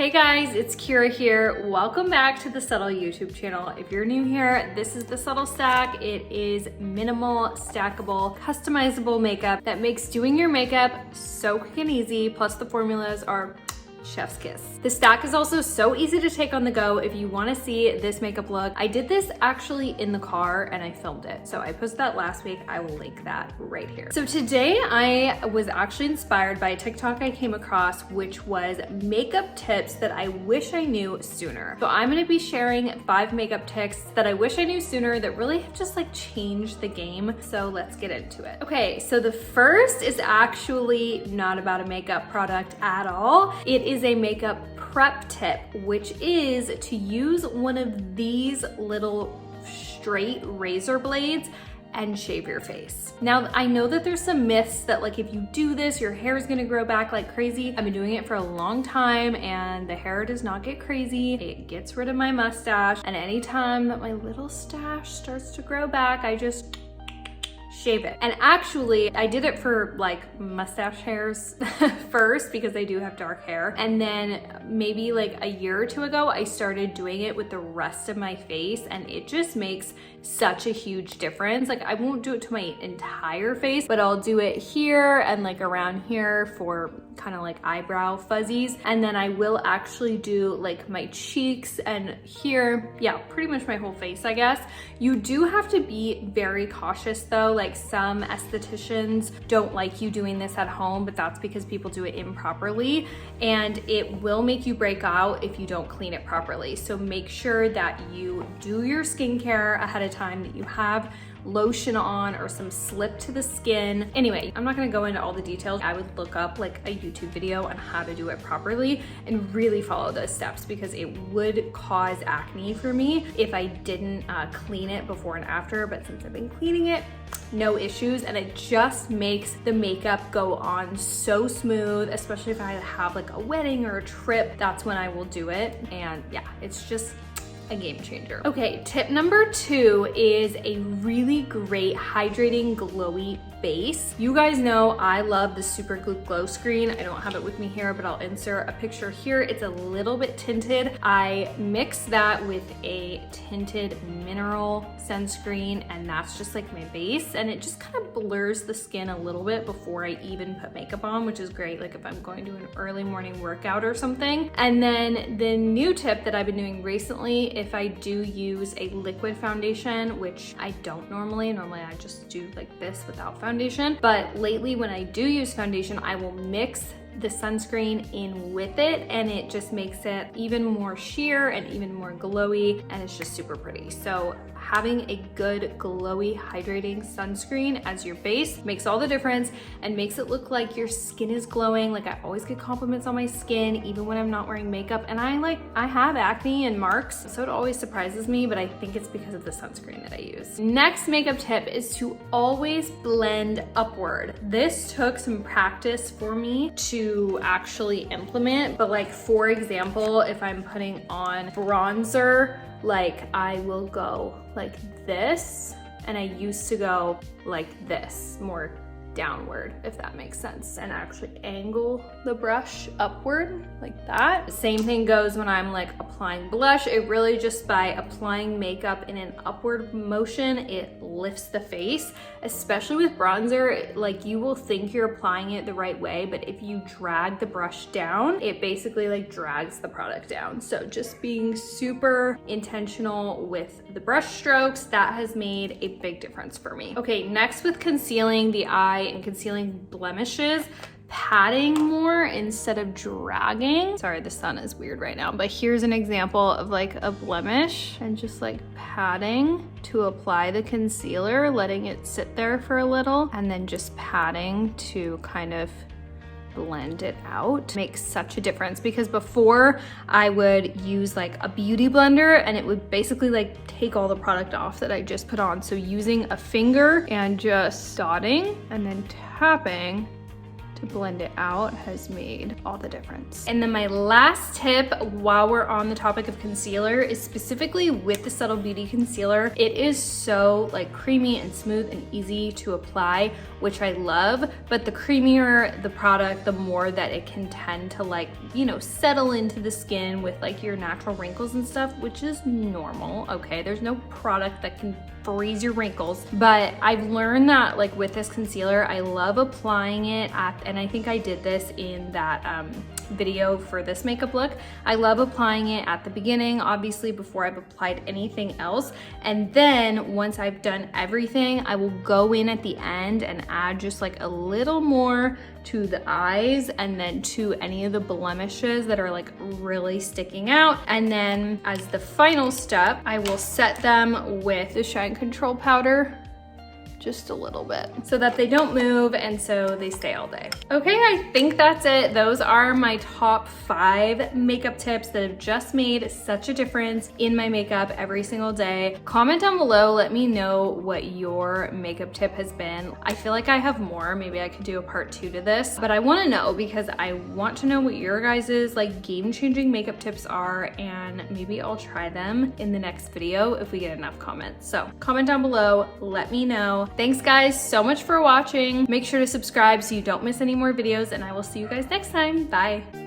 Hey guys, it's Keira here. Welcome back to the Subtl YouTube channel. If you're new here, this is the Subtl Stack. It is minimal, stackable, customizable makeup that makes doing your makeup so quick and easy. Plus the formulas are chef's kiss. The stack is also so easy to take on the go if you want to see this makeup look. I did this actually in the car and I filmed it. So I posted that last week. I will link that right here. So today I was actually inspired by a TikTok I came across, which was makeup tips that I wish I knew sooner. So I'm going to be sharing 5 makeup tips that I wish I knew sooner that really have just like changed the game. So let's get into it. Okay, so the first is actually not about a makeup product at all. It is a makeup prep tip, which is to use one of these little straight razor blades and shave your face. Now, I know that there's some myths that like if you do this, your hair is gonna grow back like crazy. I've been doing it for a long time and the hair does not get crazy. It gets rid of my mustache, and anytime that my little stash starts to grow back, I just shave it. And actually, I did it for like mustache hairs first because I do have dark hair. And then maybe like a year or two ago, I started doing it with the rest of my face, and it just makes such a huge difference. Like I won't do it to my entire face, but I'll do it here and like around here for kind of like eyebrow fuzzies. And then I will actually do like my cheeks and here. Yeah, pretty much my whole face, I guess. You do have to be very cautious though. Like some estheticians don't like you doing this at home, but that's because people do it improperly and it will make you break out if you don't clean it properly. So make sure that you do your skincare ahead of time, that you have lotion on or some slip to the skin. Anyway, I'm not gonna go into all the details. I would look up like a YouTube video on how to do it properly and really follow those steps because it would cause acne for me if I didn't clean it before and after. But since I've been cleaning it, no issues, and it just makes the makeup go on so smooth, especially if I have like a wedding or a trip. That's when I will do it, and yeah, it's just a game changer. Okay, tip number 2 is a really great hydrating glowy base. You guys know I love the Super Glue Glow Screen. I don't have it with me here, but I'll insert a picture here. It's a little bit tinted. I mix that with a tinted mineral sunscreen, and that's just like my base, and it just kind of blurs the skin a little bit before I even put makeup on, which is great like if I'm going to an early morning workout or something. And then the new tip that I've been doing recently, if I do use a liquid foundation, which I don't normally I just do like this without foundation, but lately when I do use foundation, I will mix the sunscreen in with it, and it just makes it even more sheer and even more glowy, and it's just super pretty. So having a good glowy hydrating sunscreen as your base makes all the difference and makes it look like your skin is glowing. Like I always get compliments on my skin even when I'm not wearing makeup, and I have acne and marks, so it always surprises me, but I think it's because of the sunscreen that I use. Next makeup tip is to always blend upward. This took some practice for me to actually implement, but like for example, if I'm putting on bronzer, like I will go like this, and I used to go like this, more downward, if that makes sense, and actually angle the brush upward like that. Same thing goes when I'm like applying blush. It really just by applying makeup in an upward motion, it lifts the face, especially with bronzer. Like you will think you're applying it the right way, but if you drag the brush down, it basically like drags the product down. So just being super intentional with the brush strokes, that has made a big difference for me. Okay, next with concealing the eye and concealing blemishes, patting more instead of dragging. Sorry, the sun is weird right now, but here's an example of like a blemish, and just like patting to apply the concealer, letting it sit there for a little, and then just patting to kind of blend it out. Makes such a difference, because before I would use like a beauty blender and it would basically like take all the product off that I just put on. So using a finger and just dotting and then tapping to to blend it out has made all the difference. And then my last tip while we're on the topic of concealer is specifically with the Subtle Beauty Concealer. It is so like creamy and smooth and easy to apply, which I love, but the creamier the product, the more that it can tend to like, you know, settle into the skin with like your natural wrinkles and stuff, which is normal, okay? There's no product that can freeze your wrinkles, but I've learned that like with this concealer, I love applying it at, and I think I did this in that video for this makeup look. I love applying it at the beginning, obviously before I've applied anything else. And then once I've done everything, I will go in at the end and add just like a little more to the eyes and then to any of the blemishes that are like really sticking out. And then as the final step, I will set them with the Shine Control powder just a little bit so that they don't move and so they stay all day. Okay, I think that's it. Those are my top 5 makeup tips that have just made such a difference in my makeup every single day. Comment down below, let me know what your makeup tip has been. I feel like I have more, maybe I could do a part 2 to this, but I wanna know because I want to know what your guys's like game-changing makeup tips are, and maybe I'll try them in the next video if we get enough comments. So comment down below, let me know. Thanks guys so much for watching. Make sure to subscribe so you don't miss any more videos, and I will see you guys next time. Bye.